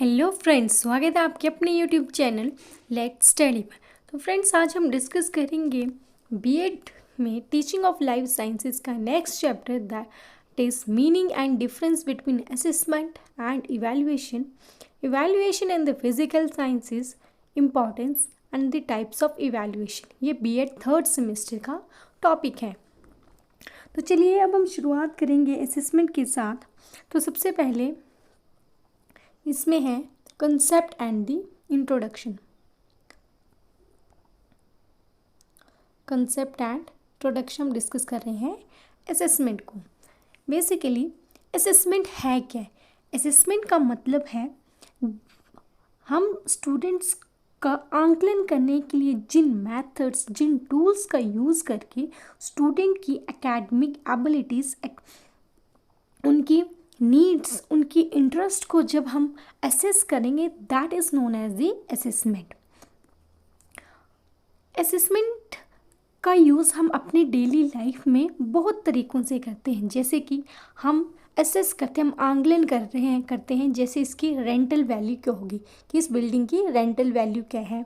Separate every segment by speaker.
Speaker 1: Hello friends, स्वागत है आपके अपने यूट्यूब चैनल लेट्स स्टडी पर। तो फ्रेंड्स, आज हम डिस्कस करेंगे बीएड में टीचिंग ऑफ लाइफ साइंसेज का next chapter, that is meaning and difference between assessment and evaluation, evaluation in the physical sciences, importance and the types of evaluation. ये BEd third semester का topic है। तो चलिए अब हम शुरुआत करेंगे असेसमेंट के साथ। तो सबसे पहले इसमें है concept and the introduction. Concept and introduction हम डिस्कस कर रहे हैं असेसमेंट को। बेसिकली असेसमेंट है क्या? असेसमेंट का मतलब है हम स्टूडेंट्स का आंकलन करने के लिए जिन मेथड्स, जिन टूल्स का यूज़ करके स्टूडेंट की एकेडमिक एबिलिटीज़, उनकी नीड्स, उनकी इंटरेस्ट को जब हम असेस करेंगे, that is known as the assessment. Assessment का यूज़ हम अपने डेली लाइफ में बहुत तरीक़ों से करते हैं। जैसे कि हम असेस करते हैं, हम आंकलन करते हैं जैसे इसकी रेंटल वैल्यू क्या होगी, कि इस बिल्डिंग की रेंटल वैल्यू क्या है।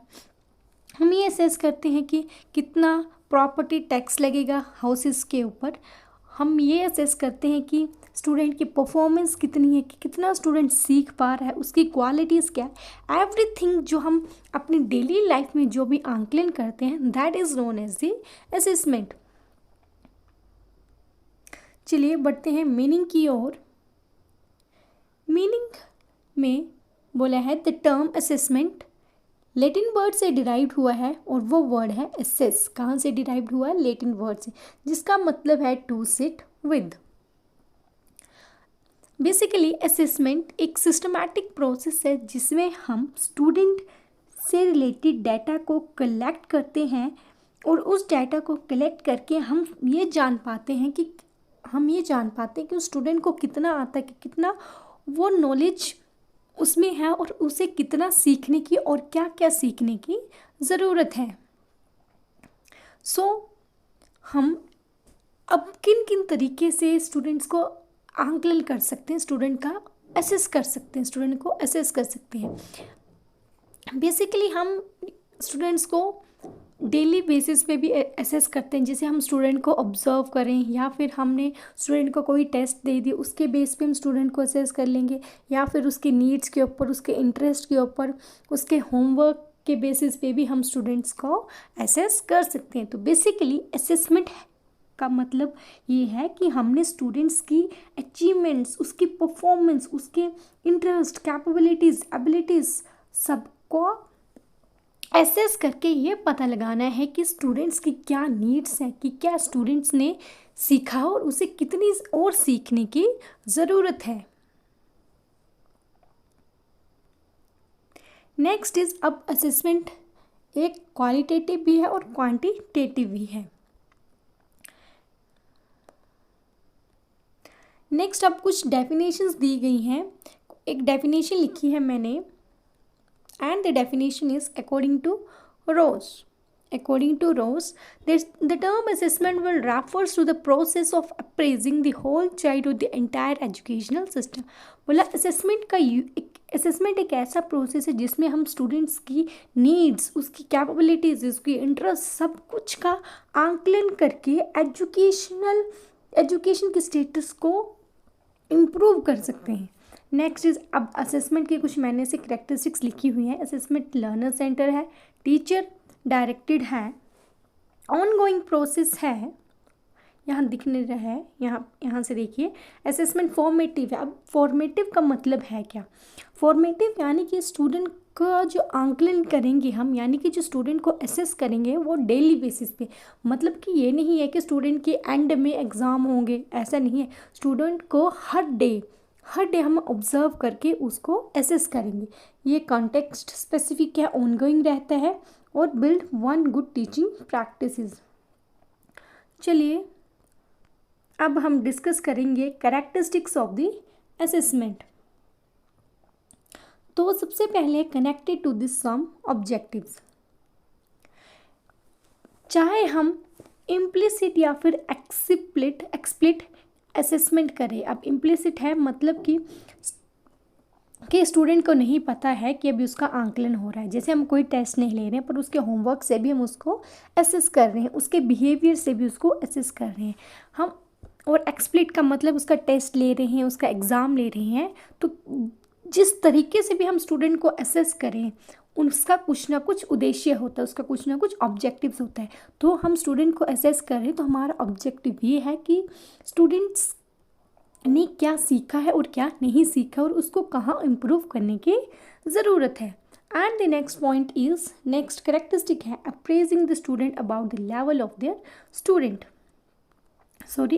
Speaker 1: हम ये असेस करते हैं कि कितना प्रॉपर्टी टैक्स लगेगा हाउसेस के ऊपर। हम ये असेस करते हैं कि स्टूडेंट की परफॉर्मेंस कितनी है, कि कितना स्टूडेंट सीख पा रहा है, उसकी क्वालिटीज़ क्या है। एवरीथिंग जो हम अपनी डेली लाइफ में जो भी आंकलन करते हैं, that is known as the assessment. चलिए बढ़ते हैं मीनिंग की ओर। मीनिंग में बोला है the term assessment Latin word से डिराइव्ड हुआ है, और वो वर्ड है असेस। कहाँ से डिराइव्ड हुआ है? लेटिन वर्ड से, जिसका मतलब है to sit with. Basically assessment एक सिस्टमैटिक प्रोसेस है जिसमें हम स्टूडेंट से रिलेटेड डाटा को कलेक्ट करते हैं, और उस डाटा को कलेक्ट करके हम ये जान पाते हैं कि उस स्टूडेंट को कितना आता है, कि कितना वो नॉलेज उसमें है, और उसे कितना सीखने की और क्या क्या सीखने की ज़रूरत है। हम अब किन किन तरीके से स्टूडेंट्स को आंकलन कर सकते हैं, स्टूडेंट को असेस कर सकते हैं। बेसिकली हम स्टूडेंट्स को डेली बेसिस पे भी असेस करते हैं। जैसे हम स्टूडेंट को ऑब्जर्व करें, या फिर हमने स्टूडेंट को कोई टेस्ट दे दी, उसके बेस पे हम स्टूडेंट को असेस कर लेंगे, या फिर उसके नीड्स के ऊपर, उसके इंटरेस्ट के ऊपर, उसके होमवर्क के बेसिस पे भी हम स्टूडेंट्स को असेस कर सकते हैं। तो बेसिकली असेसमेंट का मतलब ये है कि हमने स्टूडेंट्स की अचीवमेंट्स, उसकी परफॉर्मेंस, उसके इंटरेस्ट, कैपेबिलिटीज़, एबिलिटीज़ सबको असेस करके ये पता लगाना है कि स्टूडेंट्स की क्या नीड्स हैं, कि क्या स्टूडेंट्स ने सीखा और उसे कितनी और सीखने की ज़रूरत है। नेक्स्ट इज, अब असेसमेंट एक क्वालिटेटिव भी है और क्वांटिटेटिव भी है। नेक्स्ट अब कुछ डेफिनेशंस दी गई हैं। एक डेफिनेशन लिखी है मैंने, and the definition is according to Rose. According to Rose, the term assessment will refers to the process of appraising the whole child or the entire educational system. बोला assessment एक ऐसा process है जिसमें हम students की needs, उसकी capabilities, उसकी interest, सब कुछ का आंकलन करके एजुकेशन के स्टेटस को इम्प्रूव कर सकते हैं। नेक्स्ट इज, अब असेसमेंट की कुछ मैंने से करेक्टरिस्टिक्स लिखी हुई हैं। असेसमेंट लर्नर सेंटर है, टीचर डायरेक्टेड है, ऑनगोइंग प्रोसेस है, यहाँ दिखने रहा है, यहाँ से देखिए। असेसमेंट फॉर्मेटिव है। अब फॉर्मेटिव का मतलब है क्या? फॉर्मेटिव यानी कि स्टूडेंट का जो आंकलन करेंगे हम, यानी कि जो स्टूडेंट को असेस करेंगे वो डेली बेसिस पे। मतलब कि ये नहीं है कि स्टूडेंट के एंड में एग्ज़ाम होंगे, ऐसा नहीं है। स्टूडेंट को हर डे हम ऑब्जर्व करके उसको असेस करेंगे। ये कॉन्टेक्स्ट स्पेसिफिक है, ऑनगोइंग रहता है, और build one good teaching practices. चलिए अब हम डिस्कस करेंगे कैरेक्टरिस्टिक्स ऑफ द असेसमेंट। तो सबसे पहले connected to this some objectives. चाहे हम इम्प्लिसिट या फिर एक्सप्लिट असेसमेंट करें। अब इम्प्लिसिट है मतलब कि कि स्टूडेंट को नहीं पता है कि अभी उसका आंकलन हो रहा है। जैसे हम कोई टेस्ट नहीं ले रहे हैं पर उसके होमवर्क से भी हम उसको असेस कर रहे हैं, उसके बिहेवियर से भी उसको असेस कर रहे हैं हम। और एक्सप्लिट का मतलब उसका टेस्ट ले रहे हैं, उसका एग्ज़ाम ले रहे हैं। तो जिस तरीके से भी हम स्टूडेंट को असेस करें, उसका कुछ ना कुछ उद्देश्य होता है, उसका कुछ ना कुछ ऑब्जेक्टिव्स होता है। तो हम स्टूडेंट को असेस करें तो हमारा ऑब्जेक्टिव ये है कि स्टूडेंट्स ने क्या सीखा है और क्या नहीं सीखा और उसको कहाँ इम्प्रूव करने की ज़रूरत है। And the next point is, next characteristic है appraising the student about the level of their student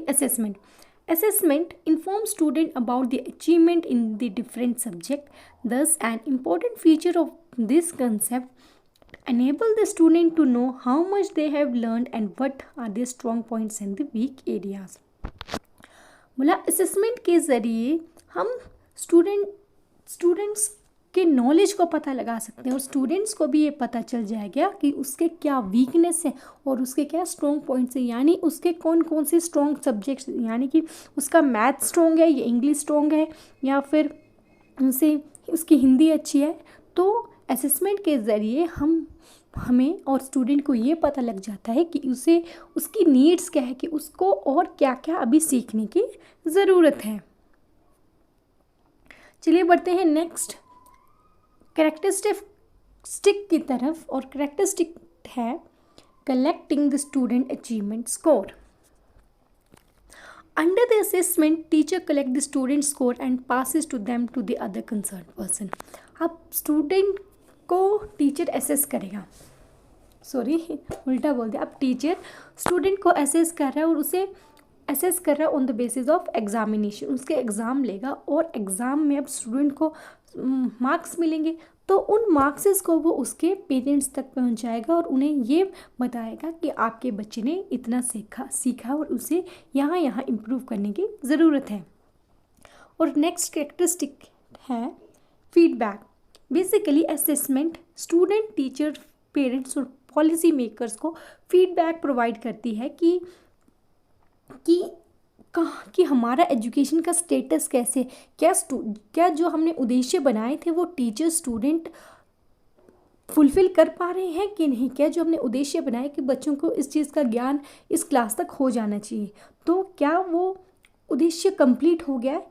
Speaker 1: assessment. Assessment informs student about the achievement in the different subject. Thus, an important feature of this concept enable the student to know how much they have learned and what are their strong points and the weak areas. बोला assessment के ज़रिए हम students के knowledge को पता लगा सकते हैं और स्टूडेंट्स को भी ये पता चल जाएगा कि उसके क्या वीकनेस है और उसके क्या स्ट्रॉन्ग पॉइंट्स हैं, यानी उसके कौन कौन से स्ट्रॉन्ग सब्जेक्ट्स, यानी कि उसका मैथ स्ट्रॉन्ग है या इंग्लिश स्ट्रॉन्ग है या फिर उसकी हिंदी अच्छी है। तो असेसमेंट के ज़रिए हमें और स्टूडेंट को ये पता लग जाता है कि उसे उसकी नीड्स क्या है, कि उसको और क्या क्या अभी सीखने की ज़रूरत है। चलिए बढ़ते हैं नेक्स्ट कैरेक्टरिस्टिक की तरफ, और कैरेक्टरिस्टिक है collecting the student achievement score. Under the assessment, teacher collect the student score and passes to them to the other concerned person. अब स्टूडेंट को टीचर असेस करेगा, उल्टा बोल दिया। अब टीचर स्टूडेंट को असेस कर रहा है और उसे असेस कर रहा है on the basis of examination. उसके एग्ज़ाम लेगा और एग्ज़ाम में अब स्टूडेंट को मार्क्स मिलेंगे, तो उन मार्क्सेस को वो उसके पेरेंट्स तक पहुंचाएगा और उन्हें ये बताएगा कि आपके बच्चे ने इतना सीखा और उसे यहाँ यहाँ इम्प्रूव करने की ज़रूरत है। और नेक्स्ट कैरेक्टरिस्टिक है feedback. Basically assessment student, teacher, parents और पॉलिसी मेकर्स को फीडबैक प्रोवाइड करती है कि हमारा एजुकेशन का स्टेटस कैसे, क्या जो हमने उद्देश्य बनाए थे वो टीचर स्टूडेंट फुलफ़िल कर पा रहे हैं कि नहीं, क्या जो हमने उद्देश्य बनाए कि बच्चों को इस चीज़ का ज्ञान इस क्लास तक हो जाना चाहिए, तो क्या वो उद्देश्य कंप्लीट हो गया है।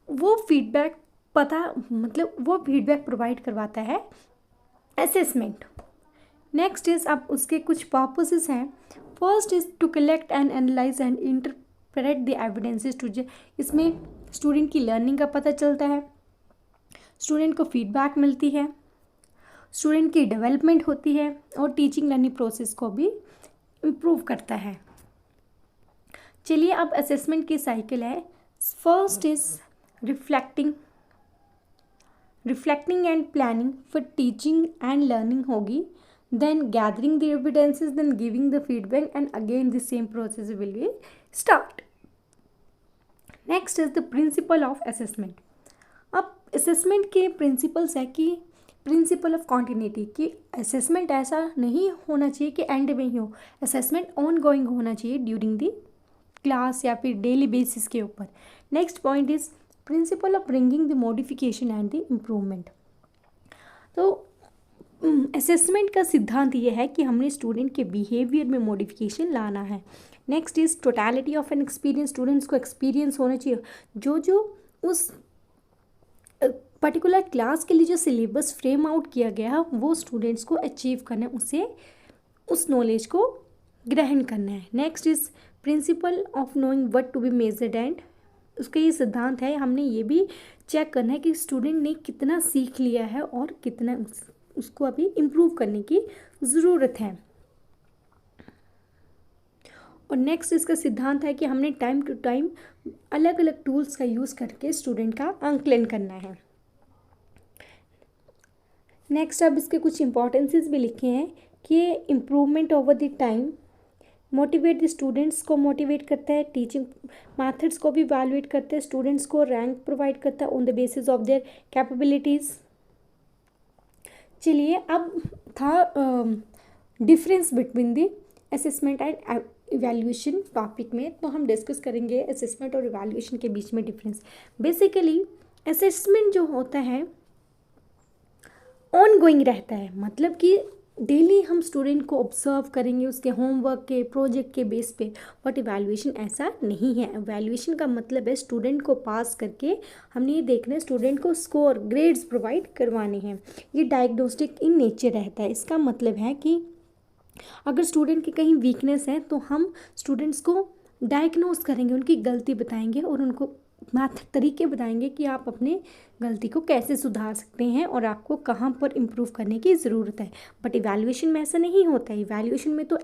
Speaker 1: वो फीडबैक वो फीडबैक प्रोवाइड करवाता है असेसमेंट। नेक्स्ट इज़, अब उसके कुछ पर्पसेस हैं। First is to collect and analyse and interpret the evidences to, इसमें स्टूडेंट की लर्निंग का पता चलता है, स्टूडेंट को फीडबैक मिलती है, स्टूडेंट की डेवलपमेंट होती है और टीचिंग लर्निंग प्रोसेस को भी इम्प्रूव करता है। चलिए अब असेसमेंट की साइकिल है। First is reflecting and planning for teaching and learning होगी, then gathering the evidences, then giving the feedback, and again the same process will be start. Next is the principle of assessment. अब assessment के principles है कि principle of continuity, कि assessment ऐसा नहीं होना चाहिए कि एंड में ही हो, असेसमेंट ऑन गोइंग होना चाहिए ड्यूरिंग द क्लास या फिर डेली बेसिस के ऊपर। Next point is principle of bringing the modification and the improvement. तो असेसमेंट का सिद्धांत ये है कि हमने स्टूडेंट के बिहेवियर में मॉडिफिकेशन लाना है। Next is totality of an experience, students को एक्सपीरियंस होना चाहिए, जो उस पर्टिकुलर क्लास के लिए जो सिलेबस फ्रेम आउट किया गया वो स्टूडेंट्स को अचीव करना है, उसे उस नॉलेज को ग्रहण करना है। Next is principle of knowing what to be measured and, उसका ये सिद्धांत है हमने ये भी चेक करना है कि स्टूडेंट ने कितना सीख लिया है और कितना उसको अभी इम्प्रूव करने की ज़रूरत है। और नेक्स्ट इसका सिद्धांत है कि हमने टाइम टू टाइम अलग अलग टूल्स का यूज़ करके स्टूडेंट का आंकलन करना है। नेक्स्ट अब इसके कुछ इंपॉर्टेंसेस भी लिखे हैं कि improvement over the time, motivate the students को मोटिवेट करता है, टीचिंग मैथड्स को भी इवैल्यूएट करता है, स्टूडेंट्स को रैंक प्रोवाइड करता है on the basis of their capabilities. चलिए अब था difference between the assessment and evaluation topic में, तो हम डिस्कस करेंगे असेसमेंट और इवैल्यूएशन के बीच में डिफरेंस। बेसिकली असेसमेंट जो होता है ऑन गोइंग रहता है, मतलब कि डेली हम स्टूडेंट को ऑब्जर्व करेंगे उसके होमवर्क के प्रोजेक्ट के बेस पे। बट इवैल्यूएशन ऐसा नहीं है। इवैल्यूएशन का मतलब है स्टूडेंट को पास करके हमने ये देखना है स्टूडेंट को स्कोर ग्रेड्स प्रोवाइड करवाने हैं। ये डायग्नोस्टिक इन नेचर रहता है। इसका मतलब है कि अगर स्टूडेंट की कहीं वीकनेस है तो हम स्टूडेंट्स को डायग्नोस करेंगे, उनकी गलती बताएंगे और उनको मैथड तरीके बताएंगे कि आप अपने गलती को कैसे सुधार सकते हैं और आपको कहाँ पर इम्प्रूव करने की ज़रूरत है। बट इवैल्यूएशन में ऐसा नहीं होता है। इवैल्यूएशन में तो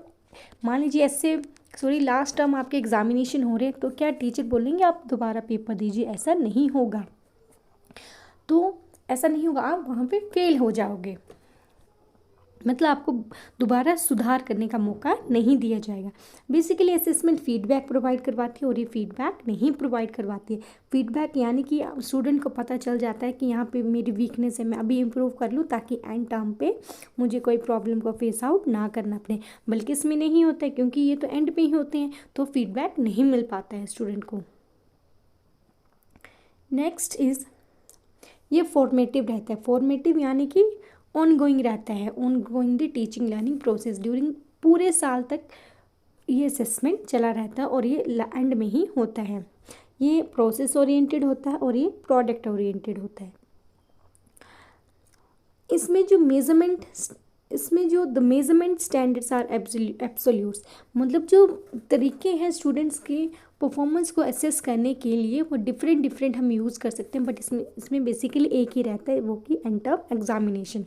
Speaker 1: मान लीजिए ऐसे लास्ट टर्म आपके एग्जामिनेशन हो रहे हैं तो क्या टीचर बोलेंगे आप दोबारा पेपर दीजिए? ऐसा नहीं होगा। तो ऐसा नहीं होगा, आप वहाँ पे फेल हो जाओगे, मतलब आपको दोबारा सुधार करने का मौका नहीं दिया जाएगा। बेसिकली असेसमेंट फीडबैक प्रोवाइड करवाती है और ये फीडबैक नहीं प्रोवाइड करवाती है। फीडबैक यानी कि स्टूडेंट को पता चल जाता है कि यहाँ पे मेरी वीकनेस है, मैं अभी इम्प्रूव कर लूँ ताकि एंड टर्म पे मुझे कोई प्रॉब्लम को फेस आउट ना करना पड़े। बल्कि इसमें नहीं होता है क्योंकि ये तो एंड पे ही होते हैं, तो फीडबैक नहीं मिल पाता है स्टूडेंट को। नेक्स्ट इज़ ये फॉर्मेटिव रहता है। फॉर्मेटिव यानी कि ऑन गोइंग रहता है, on going the teaching learning process during पूरे साल तक ये असेसमेंट चला रहता है और ये एंड में ही होता है। ये प्रोसेस ओरिएंटेड होता है और ये प्रोडक्ट ओरिएंटेड होता है। इसमें जो the measurement standards are absolutes, मतलब जो तरीके हैं स्टूडेंट्स के परफॉर्मेंस को असेस करने के लिए वो डिफरेंट हम यूज़ कर सकते हैं। बट इसमें बेसिकली एक ही रहता है, वो कि एंड टर्म एग्जामिनेशन।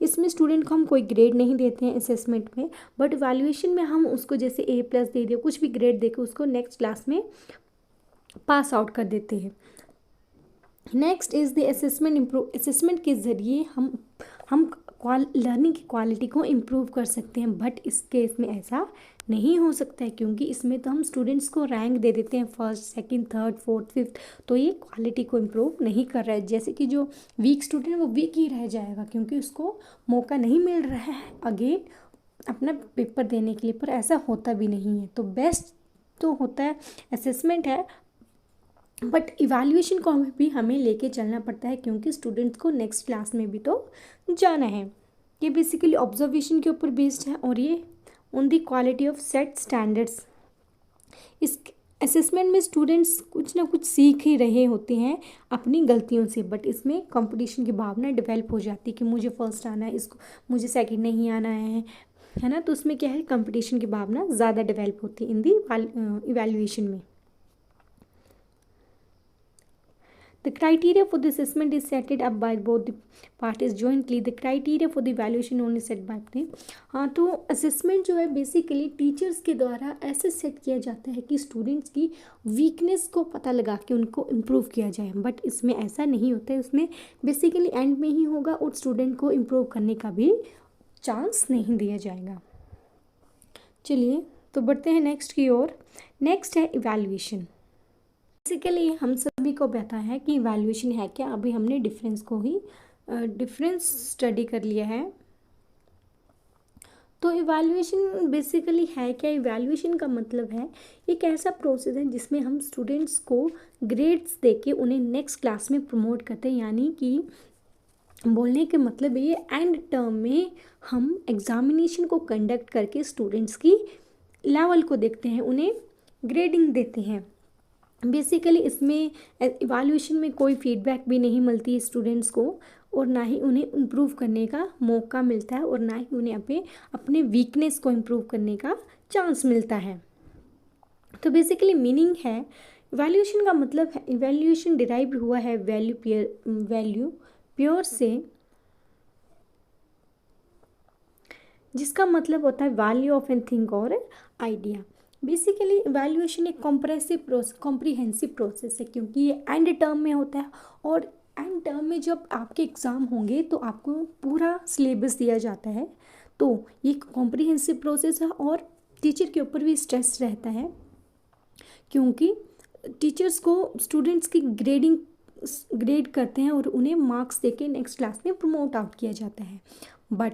Speaker 1: इसमें स्टूडेंट को हम कोई ग्रेड नहीं देते हैं असेसमेंट में, बट वैल्यूएशन में हम उसको जैसे A+ दे दिया, कुछ भी ग्रेड देकर उसको नेक्स्ट क्लास में पास आउट कर देते हैं। नेक्स्ट इज़ द असेसमेंट के ज़रिए हम लर्निंग की क्वालिटी को इम्प्रूव कर सकते हैं। बट इस केस में ऐसा नहीं हो सकता है क्योंकि इसमें तो हम स्टूडेंट्स को रैंक दे देते हैं first, second, third, fourth, fifth, तो ये क्वालिटी को इम्प्रूव नहीं कर रहा है। जैसे कि जो वीक स्टूडेंट है वो वीक ही रह जाएगा क्योंकि उसको मौका नहीं मिल रहा है अगेन अपना पेपर देने के लिए, पर ऐसा होता भी नहीं है। तो बेस्ट तो होता है असेसमेंट है, बट इवैल्यूएशन को भी हमें लेके चलना पड़ता है क्योंकि स्टूडेंट्स को नेक्स्ट क्लास में भी तो जाना है। ये बेसिकली ऑब्जर्वेशन के ऊपर बेस्ड है और ये on the quality of set standards. इस असेसमेंट में स्टूडेंट्स कुछ ना कुछ सीख ही रहे होते हैं अपनी गलतियों से, बट इसमें कंपटीशन की भावना डेवलप हो जाती है कि मुझे फर्स्ट आना है, इसको मुझे सेकंड नहीं आना है ना। तो उसमें क्या है, कंपटीशन की भावना ज़्यादा डेवलप होती है इन दी इवैल्यूएशन में। The criteria for the assessment is set up by both the parties jointly. The criteria for the evaluation only set by them. हाँ, तो असेसमेंट जो है बेसिकली टीचर्स के द्वारा ऐसे सेट किया जाता है कि स्टूडेंट्स की वीकनेस को पता लगा के उनको इम्प्रूव किया जाए। बट इसमें ऐसा नहीं होता है, उसमें बेसिकली एंड में ही होगा और स्टूडेंट को इम्प्रूव करने का भी चांस नहीं दिया जाएगा। चलिए तो बढ़ते हैं नेक्स्ट की ओर। नेक्स्ट है इवैल्यूएशन। बेसिकली हम सभी को पता है कि इवैल्यूएशन है क्या। अभी हमने डिफरेंस स्टडी कर लिया है। तो इवैल्यूएशन बेसिकली है क्या। इवैल्यूएशन का मतलब है एक ऐसा प्रोसेस है जिसमें हम स्टूडेंट्स को ग्रेड्स देके उन्हें नेक्स्ट क्लास में प्रमोट करते हैं। यानी कि बोलने के मतलब ये एंड टर्म में हम एग्जामिनेशन को कंडक्ट करके स्टूडेंट्स की लेवल को देखते हैं, उन्हें ग्रेडिंग देते हैं। बेसिकली इसमें इवैल्यूएशन में कोई फीडबैक भी नहीं मिलती स्टूडेंट्स को और ना ही उन्हें इम्प्रूव करने का मौका मिलता है और ना ही उन्हें अपने वीकनेस को इम्प्रूव करने का चांस मिलता है। तो बेसिकली मीनिंग है इवैल्यूएशन का मतलब है, इवैल्यूएशन डिराइव हुआ है वैल्यू प्योर से, जिसका मतलब होता है वैल्यू ऑफ एन थिंग और आइडिया। बेसिकली इवैल्यूएशन एक कॉम्प्रिहेंसिव प्रोसेस है क्योंकि ये एंड टर्म में होता है और एंड टर्म में जब आपके एग्ज़ाम होंगे तो आपको पूरा सिलेबस दिया जाता है। तो ये कॉम्प्रिहेंसिव प्रोसेस है और टीचर के ऊपर भी स्ट्रेस रहता है क्योंकि टीचर्स को स्टूडेंट्स की ग्रेड करते हैं और उन्हें मार्क्स देके नेक्स्ट क्लास में प्रमोट आउट किया जाता है। बट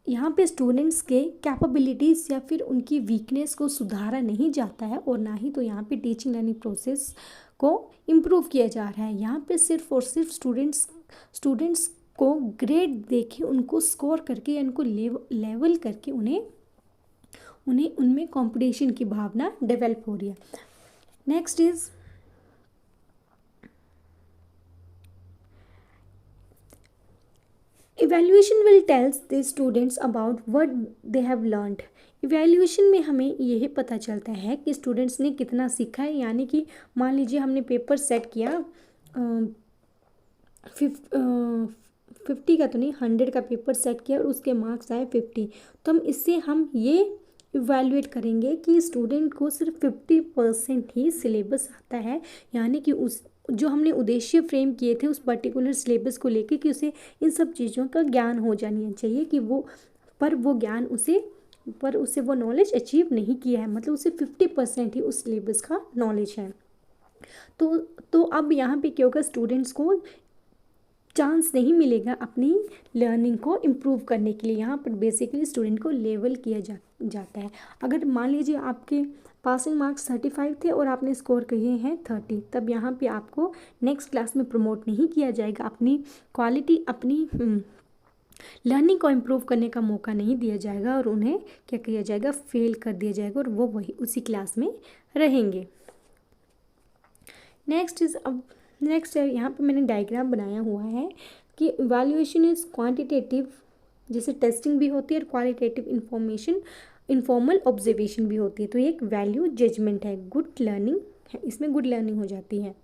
Speaker 1: यहाँ पे स्टूडेंट्स के कैपेबिलिटीज़ या फिर उनकी वीकनेस को सुधारा नहीं जाता है और ना ही तो यहाँ पे टीचिंग लर्निंग प्रोसेस को इम्प्रूव किया जा रहा है। यहाँ पे सिर्फ और सिर्फ स्टूडेंट्स को ग्रेड देके उनको स्कोर करके या उनको लेवल करके उन्हें उनमें कंपटीशन की भावना डेवलप हो रही है। Next is evaluation will tells the students about what they have learned. Evaluation में हमें यही पता चलता है कि स्टूडेंट्स ने कितना सीखा है। यानी कि मान लीजिए हमने पेपर सेट किया 50 का तो नहीं, 100 का पेपर सेट किया और उसके मार्क्स आए 50, तो इससे हम ये इवैल्यूएट करेंगे कि स्टूडेंट को सिर्फ 50% ही सिलेबस आता है। यानी कि उस जो हमने उद्देश्य फ्रेम किए थे उस पर्टिकुलर सिलेबस को लेके कि उसे इन सब चीज़ों का ज्ञान हो जानी चाहिए कि वो वो नॉलेज अचीव नहीं किया है, मतलब उसे 50% ही उस सिलेबस का नॉलेज है। तो अब यहाँ पे क्या होगा, स्टूडेंट्स को चांस नहीं मिलेगा अपनी लर्निंग को इम्प्रूव करने के लिए। यहाँ पर बेसिकली स्टूडेंट को लेवल किया जाता है। अगर मान लीजिए आपके पासिंग मार्क्स 35 थे और आपने स्कोर किए हैं 30, तब यहाँ पे आपको नेक्स्ट क्लास में प्रमोट नहीं किया जाएगा, अपनी क्वालिटी अपनी लर्निंग को इम्प्रूव करने का मौका नहीं दिया जाएगा और उन्हें क्या किया जाएगा, फेल कर दिया जाएगा और वो वही उसी क्लास में रहेंगे। नेक्स्ट है यहाँ पे मैंने डायग्राम बनाया हुआ है कि इवैल्यूएशन इज़ क्वांटिटेटिव, जैसे टेस्टिंग भी होती है, और क्वालिटेटिव इन्फॉर्मल ऑब्जर्वेशन भी होती है। तो ये एक वैल्यू जजमेंट है, गुड लर्निंग है, इसमें गुड लर्निंग हो जाती है।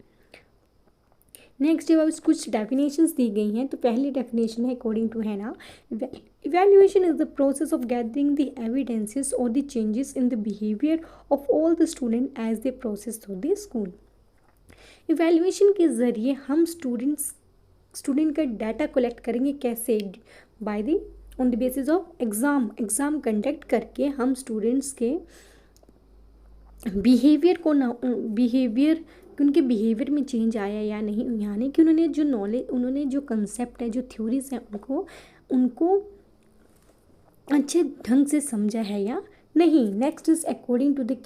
Speaker 1: नेक्स्ट जब कुछ डेफिनेशंस दी गई हैं, तो पहली डेफिनेशन है according to Hanna, evaluation is the process of gathering the evidences और the changes in the behaviour of all the student as they process through the school. Evaluation के ज़रिए हम स्टूडेंट का डाटा कलेक्ट करेंगे। कैसे? On the basis of exam conduct करके हम students के उनके बिहेवियर में चेंज आया या नहीं, यानी कि उन्होंने जो कंसेप्ट है, जो थ्योरीज हैं, उनको अच्छे ढंग से समझा है या नहीं। Next is according to the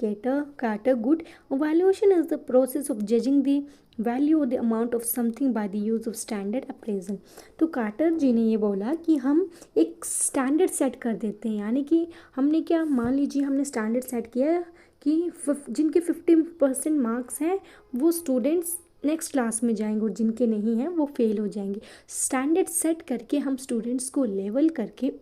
Speaker 1: Carter good evaluation is the process of judging the value और the amount of something by the use of standard appraisal. तो कार्टर जी ने ये बोला कि हम एक स्टैंडर्ड सेट कर देते हैं। यानी कि हमने क्या, मान लीजिए हमने स्टैंडर्ड सेट किया कि जिनके 50% मार्क्स हैं वो स्टूडेंट्स नेक्स्ट क्लास में जाएंगे और जिनके नहीं हैं वो फेल हो जाएंगे। स्टैंडर्ड सेट करके हम स्टूडेंट्स को लेवल करके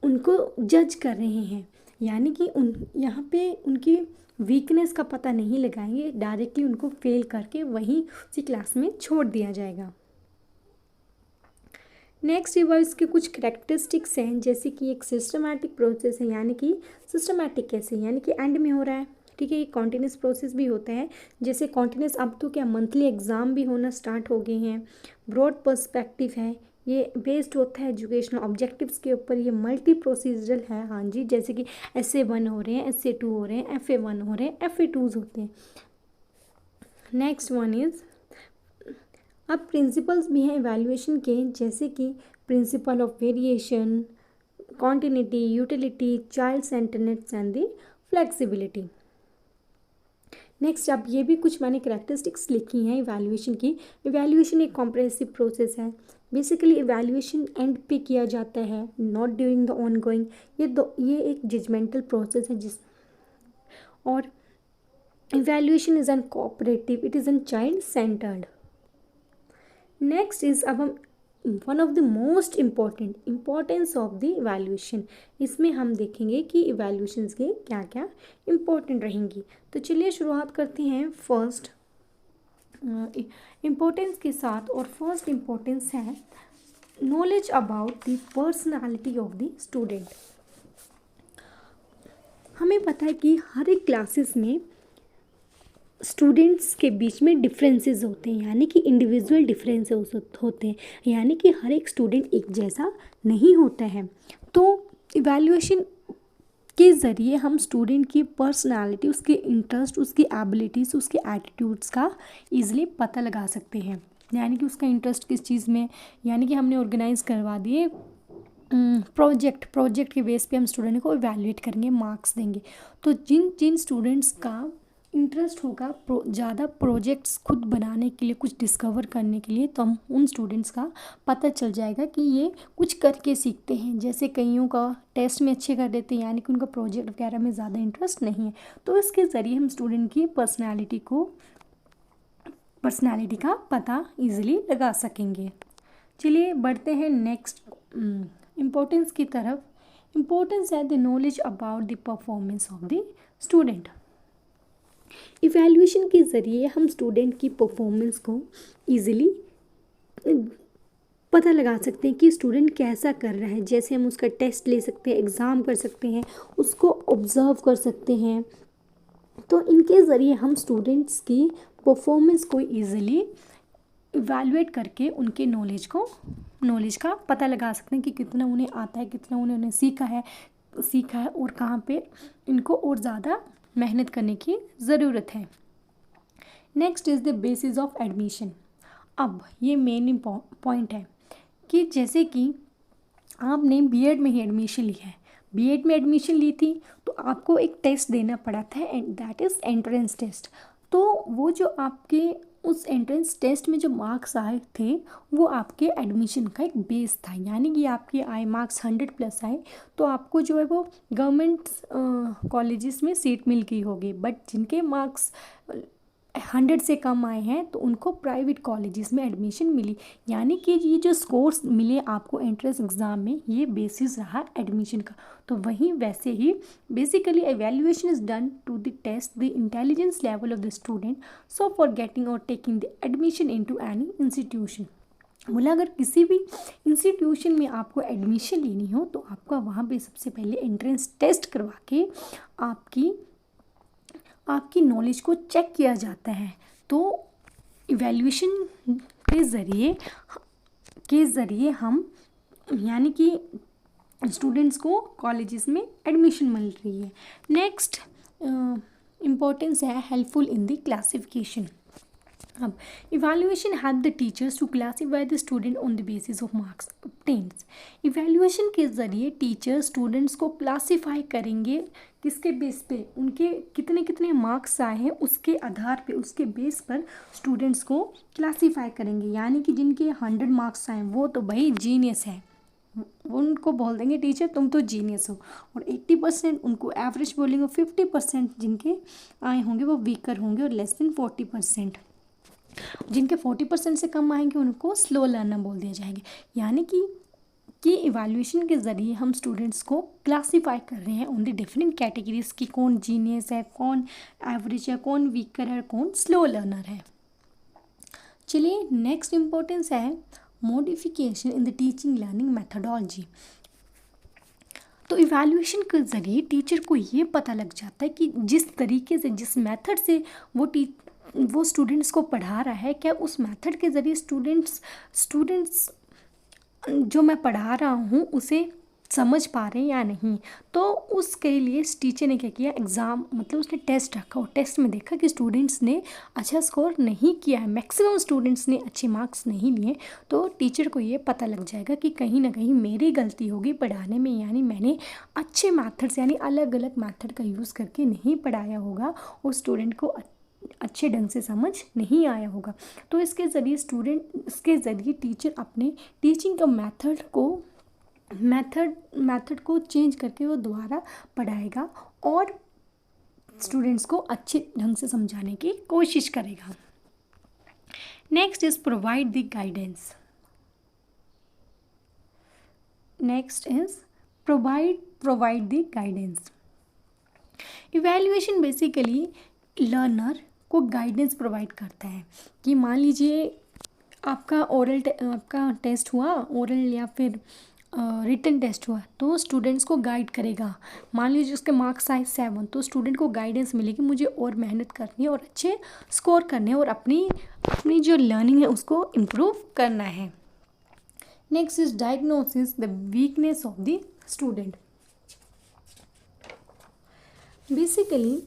Speaker 1: उनको जज कर रहे हैं। यानी कि यहाँ पे उनकी वीकनेस का पता नहीं लगाएंगे, डायरेक्टली उनको फेल करके वहीं उसी क्लास में छोड़ दिया जाएगा। नेक्स्ट रिवर्स के कुछ करेक्टरिस्टिक्स हैं, जैसे कि एक सिस्टमैटिक प्रोसेस है। यानी कि सिस्टमैटिक कैसे, यानी कि एंड में हो रहा है, ठीक है। ये कॉन्टिन्यूस प्रोसेस भी होता है, जैसे कॉन्टिन्यूस अब तो क्या मंथली एग्ज़ाम भी होना स्टार्ट हो गए हैं। ब्रॉड पर्सपेक्टिव है, ये बेस्ड होता है एजुकेशनल ऑब्जेक्टिव्स के ऊपर। ये मल्टी प्रोसीजरल है, हाँ जी, जैसे कि SA1 हो रहे हैं, SA2 हो रहे हैं, FA1 हो रहे हैं, FA2s होते हैं। नेक्स्ट वन इज़, अब प्रिंसिपल्स भी हैं इवैल्यूएशन के, जैसे कि principle of variation, continuity, utility, child centredness and the flexibility. Next अब ये भी कुछ मैंने करेक्टरिस्टिक्स लिखी हैं इवैल्यूएशन की। इवैल्यूएशन एक कॉम्प्रेहेंसिव प्रोसेस है। बेसिकली इवैल्यूएशन एंड पे किया जाता है, नॉट ड्यूरिंग द ऑनगोइंग। ये एक जजमेंटल प्रोसेस है और evaluation is an cooperative, it is an child centred. Next is, अब हम one of the most importance of the evaluation, इसमें हम देखेंगे कि इवैल्यूएशंस के क्या क्या इम्पोर्टेंट रहेंगी। तो चलिए शुरुआत करते हैं फर्स्ट इम्पोर्टेंस के साथ। और फर्स्ट इम्पोर्टेंस है knowledge about the personality of the student. हमें पता है कि हर एक क्लासेस में स्टूडेंट्स के बीच में डिफरेंसेस होते हैं, यानी कि इंडिविजुअल डिफरेंसेस होते हैं, यानी कि हर एक स्टूडेंट एक जैसा नहीं होता है। तो इवैल्यूएशन के ज़रिए हम स्टूडेंट की पर्सनालिटी, उसके इंटरेस्ट, उसकी एबिलिटीज़, उसके एटीट्यूड्स का ईज़िली पता लगा सकते हैं। यानी कि उसका इंटरेस्ट किस चीज़ में, यानी कि हमने ऑर्गेनाइज़ करवा दिए प्रोजेक्ट के बेस पे हम स्टूडेंट को इवैल्यूएट करेंगे, मार्क्स देंगे। तो जिन स्टूडेंट्स का इंटरेस्ट होगा ज़्यादा प्रोजेक्ट्स खुद बनाने के लिए, कुछ डिस्कवर करने के लिए, तो हम उन स्टूडेंट्स का पता चल जाएगा कि ये कुछ करके सीखते हैं। जैसे कईयों का टेस्ट में अच्छे कर देते हैं, यानी कि उनका प्रोजेक्ट वगैरह में ज़्यादा इंटरेस्ट नहीं है, तो इसके ज़रिए हम स्टूडेंट की पर्सनैलिटी का पता ईजिली लगा सकेंगे। चलिए बढ़ते हैं नेक्स्ट इम्पोर्टेंस की तरफ। इम्पोर्टेंस है the knowledge about the performance of the student. Evaluation के ज़रिए हम स्टूडेंट की परफॉर्मेंस को ईजिली पता लगा सकते हैं कि स्टूडेंट कैसा कर रहा है। जैसे हम उसका टेस्ट ले सकते हैं, एग्ज़ाम कर सकते हैं, उसको ऑब्ज़र्व कर सकते हैं। तो इनके ज़रिए हम स्टूडेंट्स की परफॉर्मेंस को ईजिली इवैल्यूएट करके उनके नॉलेज का पता लगा सकते हैं कि कितना उन्हें आता है, कितना उन्होंने सीखा है और कहाँ पे इनको और ज़्यादा मेहनत करने की ज़रूरत है। Next is the basis of admission. अब ये मेन पॉइंट है कि जैसे कि आपने बीएड में ही एडमिशन लिया है, बीएड में एडमिशन ली थी तो आपको एक टेस्ट देना पड़ा था, and that is entrance test. तो वो जो आपके उस एंट्रेंस टेस्ट में जो मार्क्स आए थे वो आपके एडमिशन का एक बेस था, यानी कि आपके आए मार्क्स 100+ आए तो आपको जो है वो गवर्नमेंट कॉलेजेस में सीट मिल गई होगी। बट जिनके मार्क्स 100 से कम आए हैं तो उनको प्राइवेट कॉलेजेस में एडमिशन मिली, यानी कि ये जो स्कोर्स मिले आपको एंट्रेंस एग्ज़ाम में ये बेसिस रहा एडमिशन का। तो वहीं वैसे ही basically evaluation is done to the test the intelligence level of the student so for getting और taking the admission into any institution. बोला अगर किसी भी इंस्टीट्यूशन में आपको एडमिशन लेनी हो तो आपका वहाँ पे सबसे पहले एंट्रेंस टेस्ट करवा के आपकी नॉलेज को चेक किया जाता है। तो इवैल्यूएशन के ज़रिए हम यानी कि स्टूडेंट्स को कॉलेजेस में एडमिशन मिल रही है। नेक्स्ट इम्पोर्टेंस है हेल्पफुल इन द क्लासिफिकेशन। अब evaluation help the teachers to classify the student on the basis of marks obtained। Evaluation के ज़रिए टीचर स्टूडेंट्स को क्लासीफाई करेंगे किसके बेस पे, उनके कितने कितने मार्क्स आए हैं उसके आधार पे, उसके बेस पर स्टूडेंट्स को क्लासीफाई करेंगे। यानी कि जिनके 100 मार्क्स आए वो तो भाई जीनियस है, उनको बोल देंगे टीचर तुम तो जीनियस हो, और 80% उनको एवरेज बोलेंगे, 50% जिनके आए होंगे वो वीकर होंगे, और लेस देन 40% जिनके 40% से कम आएंगे उनको स्लो लर्नर बोल दिया जाएंगे। यानी कि इवैल्यूएशन के ज़रिए हम स्टूडेंट्स को क्लासीफाई कर रहे हैं ऑन द डिफरेंट कैटेगरीज की, कौन जीनियस है, कौन एवरेज है, कौन वीकर है, कौन स्लो लर्नर है। चलिए नेक्स्ट इम्पोर्टेंस है modification in the teaching learning methodology. तो इवैल्यूएशन के ज़रिए टीचर को ये पता लग जाता है कि जिस तरीके से, जिस मेथड से वो स्टूडेंट्स को पढ़ा रहा है, क्या उस मेथड के ज़रिए स्टूडेंट्स जो मैं पढ़ा रहा हूँ उसे समझ पा रहे हैं या नहीं। तो उसके लिए टीचर ने क्या किया, एग्ज़ाम मतलब उसने टेस्ट रखा और टेस्ट में देखा कि स्टूडेंट्स ने अच्छा स्कोर नहीं किया है, मैक्सिमम स्टूडेंट्स ने अच्छे मार्क्स नहीं लिए, तो टीचर को ये पता लग जाएगा कि कहीं ना कहीं मेरी गलती होगी पढ़ाने में, यानी मैंने अच्छे मैथड्स यानी अलग अलग मैथड का यूज़ करके नहीं पढ़ाया होगा और स्टूडेंट को अच्छे ढंग से समझ नहीं आया होगा। तो इसके ज़रिए टीचर अपने टीचिंग का मेथड को चेंज करके वो दोबारा पढ़ाएगा और स्टूडेंट्स को अच्छे ढंग से समझाने की कोशिश करेगा। Next is provide the guidance. Provide the guidance. Evaluation basically learner को गाइडेंस प्रोवाइड करता है कि मान लीजिए आपका टेस्ट हुआ, ओरल या फिर रिटन टेस्ट हुआ, तो स्टूडेंट्स को गाइड करेगा। मान लीजिए उसके मार्क्स आए 7, तो स्टूडेंट को गाइडेंस मिलेगी मुझे और मेहनत करनी है और अच्छे स्कोर करने हैं और अपनी जो लर्निंग है उसको इम्प्रूव करना है। Next is diagnosis the weakness of the student. Basically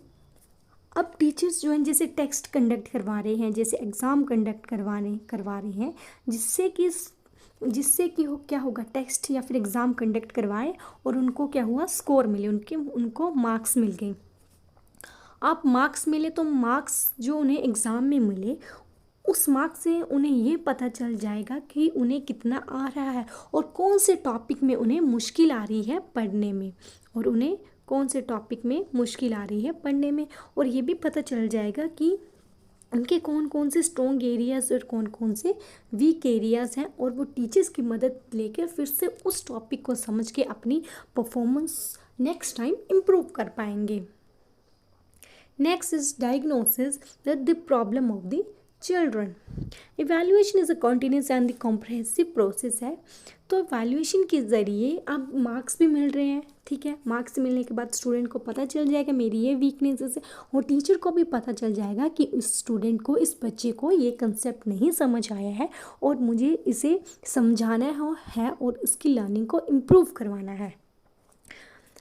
Speaker 1: अब टीचर्स जो हैं जैसे टेस्ट कंडक्ट करवा रहे हैं, जैसे एग्ज़ाम कंडक्ट करवा रहे हैं, जिससे कि क्या होगा, टेस्ट या फिर एग्ज़ाम कंडक्ट करवाए और उनको क्या हुआ, स्कोर मिले, उनको मार्क्स मिल गए। आप मार्क्स मिले तो मार्क्स जो उन्हें एग्ज़ाम में मिले उस मार्क्स से उन्हें ये पता चल जाएगा कि उन्हें कितना आ रहा है और कौन से टॉपिक में उन्हें मुश्किल आ रही है पढ़ने में, और उन्हें कौन से टॉपिक में मुश्किल आ रही है पढ़ने में। और ये भी पता चल जाएगा कि उनके कौन कौन से स्ट्रॉन्ग एरियाज़ और कौन कौन से वीक एरियाज़ हैं, और वो टीचर्स की मदद लेकर फिर से उस टॉपिक को समझ के अपनी परफॉर्मेंस नेक्स्ट टाइम इम्प्रूव कर पाएंगे। Next is diagnosis the problem of the children. Evaluation is a continuous and the comprehensive process है। तो इवैल्यूएशन के ज़रिए अब मार्क्स भी मिल रहे हैं, ठीक है। मार्क्स मिलने के बाद स्टूडेंट को पता चल जाएगा मेरी ये वीकनेसेस है, और टीचर को भी पता चल जाएगा कि इस स्टूडेंट को, इस बच्चे को ये कंसेप्ट नहीं समझ आया है और मुझे इसे समझाना है और इसकी लर्निंग को इम्प्रूव करवाना है।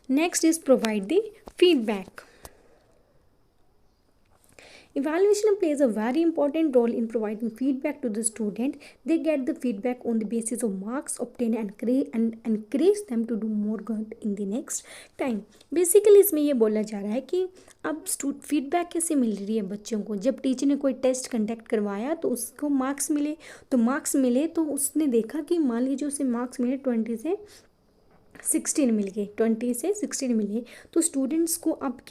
Speaker 1: Next is provide the feedback. Evaluation plays a very important role in providing feedback to the student. They get the feedback on the basis of marks obtained and encourage them to do more good in the next time. Basically इसमें ये बोला जा रहा है कि अब feedback कैसे मिल रही है बच्चों को। जब टीचर ने कोई टेस्ट कंडक्ट करवाया तो उसको मार्क्स मिले तो उसने देखा कि मान लीजिए उसे मार्क्स मिले 20 से 16 मिल गए, 20 से 16 मिले, तो स्टूडेंट्स को अब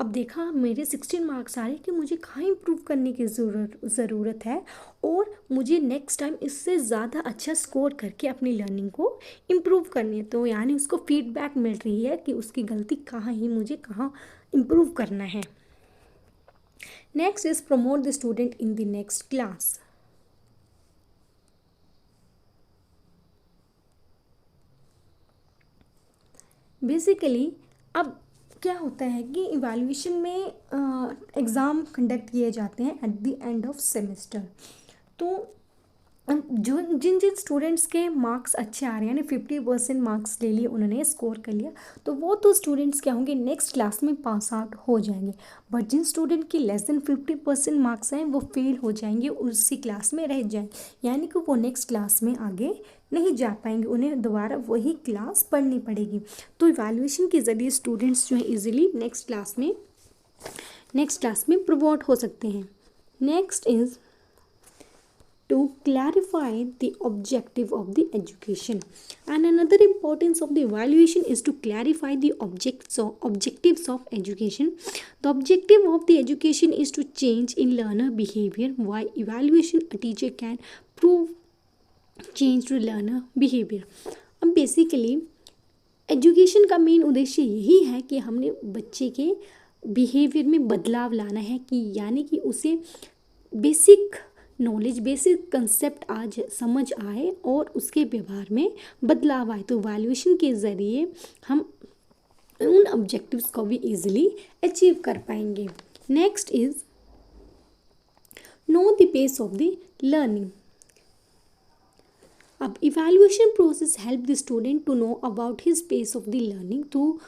Speaker 1: देखा मेरे 16 मार्क्स आ रहे कि मुझे कहाँ इम्प्रूव करने की ज़रूरत है और मुझे नेक्स्ट टाइम इससे ज़्यादा अच्छा स्कोर करके अपनी लर्निंग को इम्प्रूव करनी है। तो यानी उसको फीडबैक मिल रही है कि उसकी गलती मुझे कहाँ इम्प्रूव करना है। Next is promote the student in the next class. Basically अब क्या होता है कि इवैल्यूएशन में एग्ज़ाम कंडक्ट किए जाते हैं eight the end of semester. तो जिन स्टूडेंट्स के मार्क्स अच्छे आ रहे हैं, यानी 50% मार्क्स ले लिए उन्होंने, स्कोर कर लिया, तो वो तो स्टूडेंट्स क्या होंगे, नेक्स्ट क्लास में पास आउट हो जाएंगे। बट जिन स्टूडेंट की लेस देन 50% मार्क्स हैं वो फेल हो जाएंगे, उसी क्लास में रह जाएंगे, यानी कि वो नेक्स्ट क्लास में आगे नहीं जा पाएंगे, उन्हें दोबारा वही क्लास पढ़नी पड़ेगी। तो इवैल्यूएशन के ज़रिए स्टूडेंट्स जो है ईजिली नेक्स्ट क्लास में प्रमोट हो सकते हैं। Next is to clarify the objective of the education, and another importance of the evaluation is to clarify the objectives of education. The objective of the education is to change in learner behavior. By evaluation a teacher can prove change to learner behavior. अब basically education का main उद्देश्य यही है कि हमने बच्चे के behaviour में बदलाव लाना है, कि यानी कि उसे बेसिक नॉलेज, बेसिक कंसेप्ट आज समझ आए और उसके व्यवहार में बदलाव आए। तो इवैल्यूएशन के ज़रिए हम उन ऑब्जेक्टिव्स को भी इजीली अचीव कर पाएंगे। Next is know the pace of the learning. अब evaluation process help the student to know about his pace of the learning. तो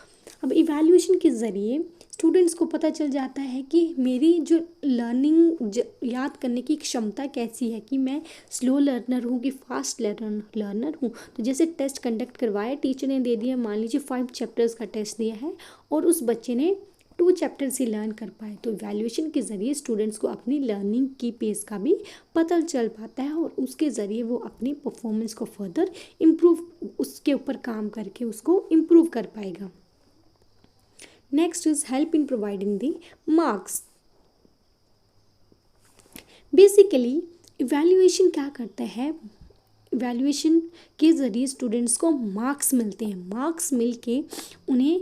Speaker 1: अब इवैल्यूएशन के ज़रिए स्टूडेंट्स को पता चल जाता है कि मेरी जो लर्निंग याद करने की क्षमता कैसी है, कि मैं स्लो लर्नर हूँ कि फास्ट लर्नर हूँ। तो जैसे टेस्ट कंडक्ट करवाया, टीचर ने दे दिया, मान लीजिए 5 चैप्टर्स का टेस्ट दिया है और उस बच्चे ने 2 चैप्टर्स ही लर्न कर पाए, तो इवैल्यूएशन के ज़रिए स्टूडेंट्स को अपनी लर्निंग की पेस का भी पता चल पाता है और उसके ज़रिए वो अपनी परफॉर्मेंस को फर्दर इम्प्रूव, उसके ऊपर काम करके उसको इम्प्रूव कर पाएगा। Next is help in providing the marks. Basically evaluation क्या करता है, इवैल्यूएशन के ज़रिए स्टूडेंट्स को मार्क्स मिलते हैं। मार्क्स मिल के उन्हें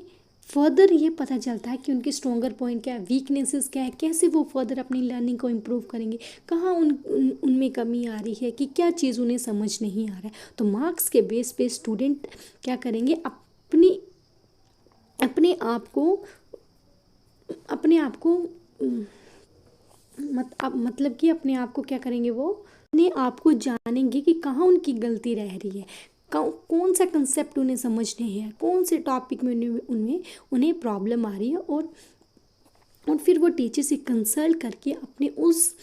Speaker 1: फर्दर ये पता चलता है कि उनके स्ट्रॉन्गर पॉइंट क्या है, वीकनेसेस क्या है, कैसे वो फर्दर अपनी लर्निंग को इम्प्रूव करेंगे, कहाँ उनमें कमी आ रही है, कि क्या चीज़ उन्हें समझ नहीं आ रहा है। तो मार्क्स के बेस पे स्टूडेंट क्या करेंगे, अपने आप को मतलब कि अपने आप को क्या करेंगे, वो अपने आप को जानेंगे कि कहाँ उनकी गलती रह रही है, कौन सा कंसेप्ट उन्हें समझ नहीं है, कौन से टॉपिक में उन्हें प्रॉब्लम आ रही है, और फिर वो टीचर से कंसल्ट करके अपने उस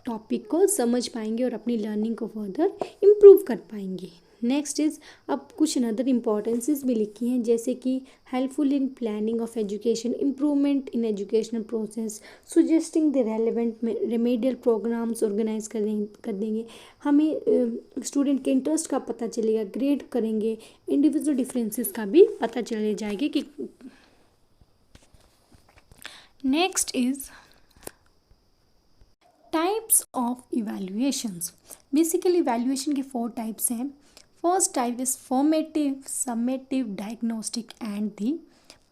Speaker 1: टॉपिक को समझ पाएंगे और अपनी लर्निंग को फर्दर इम्प्रूव कर पाएंगे। नेक्स्ट इज़ अब कुछ अनदर इम्पॉर्टेंसेस भी लिखी हैं, जैसे कि helpful in planning of education, improvement in educational process, suggesting the relevant remedial programmes organise कर देंगे। हमें स्टूडेंट के इंटरेस्ट का पता चलेगा, ग्रेड करेंगे, इंडिविजुअल डिफरेंसेस का भी पता चले जाएगी कि। Next is types of evaluations. Basically evaluation के 4 टाइप्स हैं। First type is formative, summative, diagnostic and the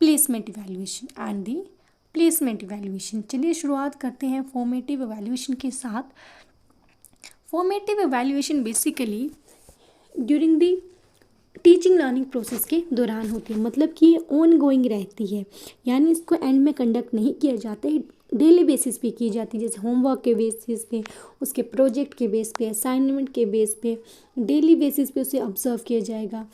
Speaker 1: placement evaluation. चलिए शुरुआत करते हैं फॉर्मेटिव इवैल्यूएशन के साथ। Formative evaluation basically during the teaching learning process के दौरान होती है, मतलब कि ये ऑन गोइंग रहती है, यानी इसको एंड में कंडक्ट नहीं किया जाता है, डेली बेसिस पे की जाती है, जैसे होमवर्क के बेसिस पे, उसके प्रोजेक्ट के बेस पे, असाइनमेंट के बेस पे, डेली बेसिस पे उसे ऑब्जर्व किया जाएगा,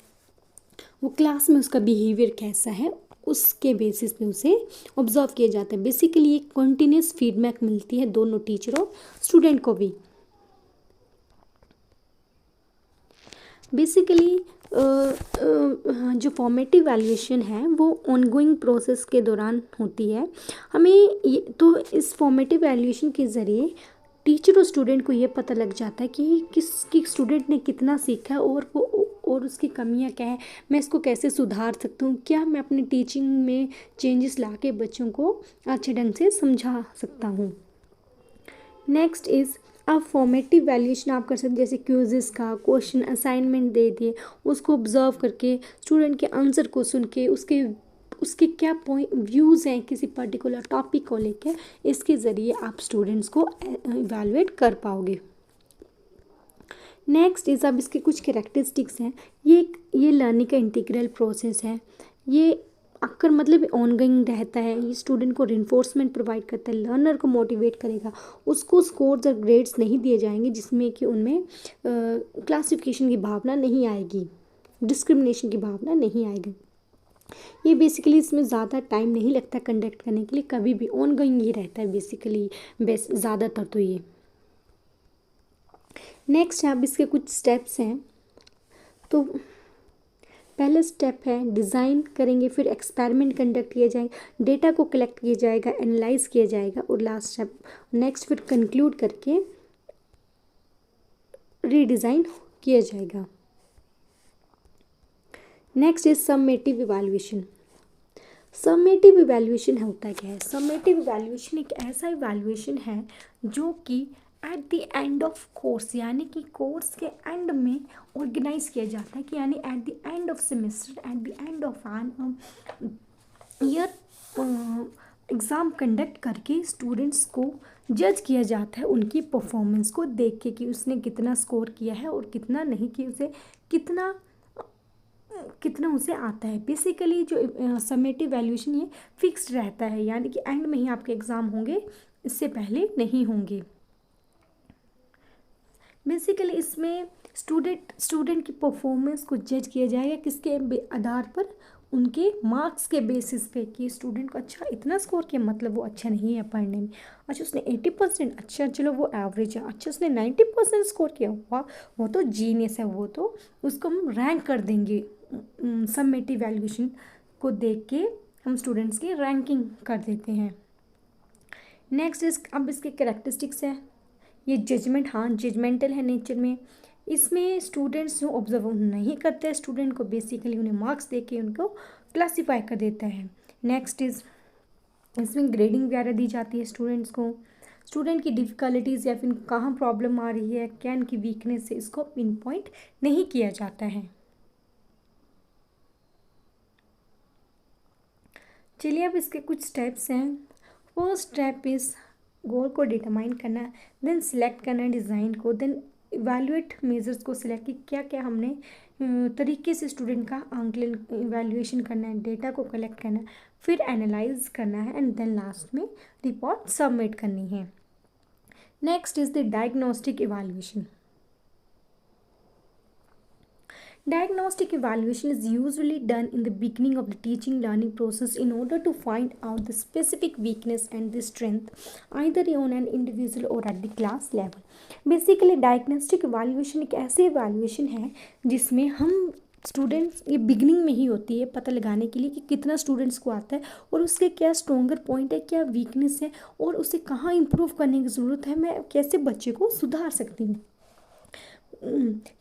Speaker 1: वो क्लास में उसका बिहेवियर कैसा है उसके बेसिस पे उसे ऑब्जर्व किया जाता है। बेसिकली एक कंटिन्यूस फीडबैक मिलती है दोनों टीचर और स्टूडेंट को भी। बेसिकली जो फॉर्मेटिव वैल्यूएशन है वो ऑनगोइंग प्रोसेस के दौरान होती है। हमें ये तो इस फॉर्मेटिव वैल्यूएशन के ज़रिए टीचर और स्टूडेंट को ये पता लग जाता है कि किसकी स्टूडेंट ने कितना सीखा और उसकी कमियां क्या है, मैं इसको कैसे सुधार सकता हूँ, क्या मैं अपनी टीचिंग में चेंजेस ला के बच्चों को अच्छे ढंग से समझा सकता हूँ। नेक्स्ट इज़ अब फॉर्मेटिव वैल्यूएशन आप कर सकते हैं, जैसे क्विज़ेस का क्वेश्चन असाइनमेंट दे दिए, उसको ऑब्जर्व करके स्टूडेंट के आंसर को सुन के उसके क्या पॉइंट व्यूज़ हैं किसी पर्टिकुलर टॉपिक को लेकर, इसके ज़रिए आप स्टूडेंट्स को इवैल्यूएट कर पाओगे। नेक्स्ट इज़ अब इसके कुछ कैरेक्टरिस्टिक्स हैं। ये लर्निंग का इंटीग्रल प्रोसेस है, ये अक्सर मतलब ऑनगोइंग रहता है, ये स्टूडेंट को रिइंफोर्समेंट प्रोवाइड करता है, लर्नर को मोटिवेट करेगा, उसको स्कोर्स और ग्रेड्स नहीं दिए जाएंगे जिसमें कि उनमें क्लासिफिकेशन की भावना नहीं आएगी, डिस्क्रिमिनेशन की भावना नहीं आएगी। ये बेसिकली इसमें ज़्यादा टाइम नहीं लगता कंडक्ट करने के लिए, कभी भी ऑनगोइंग ही रहता है बेसिकली ज़्यादातर तो ये। नेक्स्ट अब इसके कुछ स्टेप्स हैं। तो पहला स्टेप है डिज़ाइन करेंगे, फिर एक्सपेरिमेंट कंडक्ट किया जाएगा, डेटा को कलेक्ट किया जाएगा, एनालाइज किया जाएगा, और लास्ट स्टेप नेक्स्ट फिर कंक्लूड करके रीडिज़ाइन किया जाएगा। Next is summative evaluation. Summative evaluation होता क्या है? समेटिव इवैल्यूएशन एक ऐसा इवैल्यूएशन है जो कि eight the end of course, यानी कि कोर्स के एंड में ऑर्गेनाइज किया जाता है, कि यानी at the end of semester, at the end of an year exam conduct करके स्टूडेंट्स को जज किया जाता है उनकी परफॉर्मेंस को देख के, कि उसने कितना स्कोर किया है और कितना नहीं, कि उसे कितना उसे आता है। बेसिकली जो समेटिव वैल्यूएशन ये फिक्स्ड रहता है, यानी कि एंड में ही आपके एग्ज़ाम होंगे, इससे पहले नहीं होंगे। बेसिकली इसमें स्टूडेंट की परफॉर्मेंस को जज किया जाएगा किसके आधार पर? उनके मार्क्स के बेसिस पे, कि स्टूडेंट को अच्छा इतना स्कोर किया मतलब वो अच्छा नहीं है पढ़ने में, अच्छा उसने 80%, अच्छा चलो वो एवरेज है, अच्छा उसने 90% स्कोर किया, वाह वो तो जीनियस है, वो तो उसको हम रैंक कर देंगे। समेटिव वैल्यूएशन को देख के हम स्टूडेंट्स की रैंकिंग कर देते हैं। नेक्स्ट इस अब इसके कैरेक्टरिस्टिक्स है, ये जजमेंट, हाँ जजमेंटल है नेचर में। इसमें स्टूडेंट्स जो ऑब्जर्व नहीं करते स्टूडेंट को, बेसिकली उन्हें मार्क्स दे के उनको क्लासीफाई कर देता है। नेक्स्ट इज़ इसमें ग्रेडिंग वगैरह दी जाती है स्टूडेंट्स को, स्टूडेंट की डिफ़िकल्टीज़ या फिर कहाँ प्रॉब्लम आ रही है, क्या इनकी वीकनेस है, इसको पिन पॉइंट नहीं किया जाता है। चलिए अब इसके कुछ स्टेप्स हैं। फर्स्ट स्टेप इज़ गोल को डिटरमाइन करना, देन सिलेक्ट करना डिज़ाइन को, देन इवैल्यूएट मेजर्स को सिलेक्ट कि क्या क्या हमने तरीके से स्टूडेंट का आंकलन इवैल्यूएशन करना है, डेटा को कलेक्ट करना है, फिर एनालाइज करना है, एंड देन लास्ट में रिपोर्ट सबमिट करनी है। Next is the diagnostic evaluation. Diagnostic evaluation is usually done in the beginning of the teaching learning process in order to find out the specific weakness and the strength either on an individual or at the class level. Basically diagnostic evaluation एक ऐसी evaluation है जिसमें हम students, ये beginning में ही होती है पता लगाने के लिए कि कितना स्टूडेंट्स को आता है और उसके क्या स्ट्रोंगर पॉइंट है, क्या वीकनेस है और उसे कहाँ इम्प्रूव करने की ज़रूरत है, मैं कैसे बच्चे को सुधार सकती हूँ।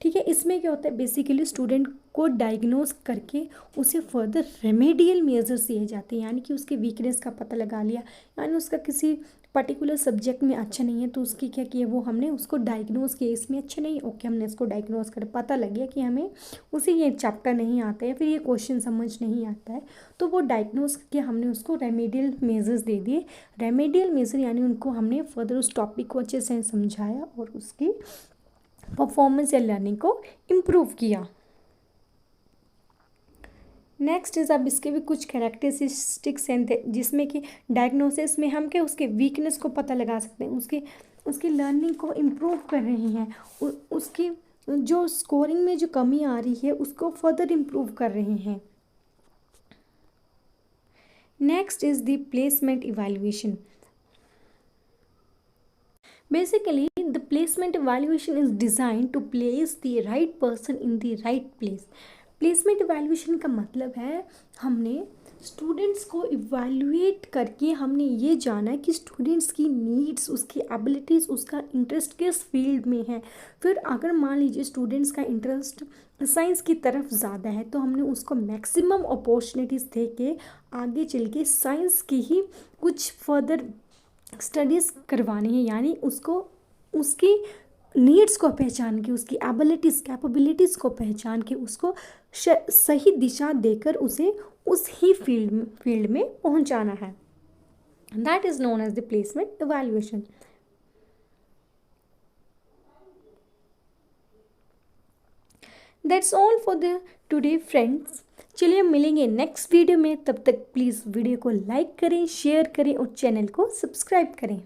Speaker 1: ठीक है, इसमें क्या होता है बेसिकली स्टूडेंट को डायग्नोज करके उसे फर्दर रेमेडियल मेजर्स दिए जाते हैं, यानी कि उसके वीकनेस का पता लगा लिया, यानी उसका किसी पर्टिकुलर सब्जेक्ट में अच्छा नहीं है तो उसकी क्या किया, वो हमने उसको डायग्नोज किया, इसमें अच्छा नहीं, ओके हमने इसको डायग्नोज कर पता लग गया कि हमें उसे ये चैप्टर नहीं आता है, फिर ये क्वेश्चन समझ नहीं आता है, तो वो डायग्नोज करके हमने उसको रेमेडियल मेजर्स दे दिए। रेमेडियल मेजर यानी उनको हमने फर्दर उस टॉपिक को अच्छे से समझाया और उसकी परफॉर्मेंस या लर्निंग को इम्प्रूव किया। नेक्स्ट इज, अब इसके भी कुछ कैरेक्टरिस्टिक्स हैं जिसमें कि डायग्नोसिस में हम क्या उसके वीकनेस को पता लगा सकते हैं, उसकी लर्निंग को इम्प्रूव कर रहे हैं, उसकी जो स्कोरिंग में जो कमी आ रही है उसको फर्दर इम्प्रूव कर रहे हैं। Next is the placement evaluation. Basically, the placement evaluation is designed to place the right person in the right place. Placement evaluation का मतलब है हमने स्टूडेंट्स को इवैल्यूएट करके हमने ये जाना कि स्टूडेंट्स की नीड्स, उसकी एबिलिटीज़, उसका इंटरेस्ट किस फील्ड में है। फिर अगर मान लीजिए स्टूडेंट्स का इंटरेस्ट साइंस की तरफ ज़्यादा है तो हमने उसको मैक्सिमम अपॉर्चुनिटीज़ दे के आगे चल के साइंस की ही कुछ फर्दर स्टडीज़ करवानी है, यानी उसको उसकी नीड्स को पहचान के, उसकी एबिलिटीज़ कैपेबिलिटीज़ को पहचान के उसको सही दिशा देकर उसे उस ही फील्ड में पहुंचाना है। That is known as the placement evaluation. That's all for the today friends. चलिए हम मिलेंगे नेक्स्ट वीडियो में, तब तक प्लीज़ वीडियो को लाइक करें, शेयर करें और चैनल को सब्सक्राइब करें।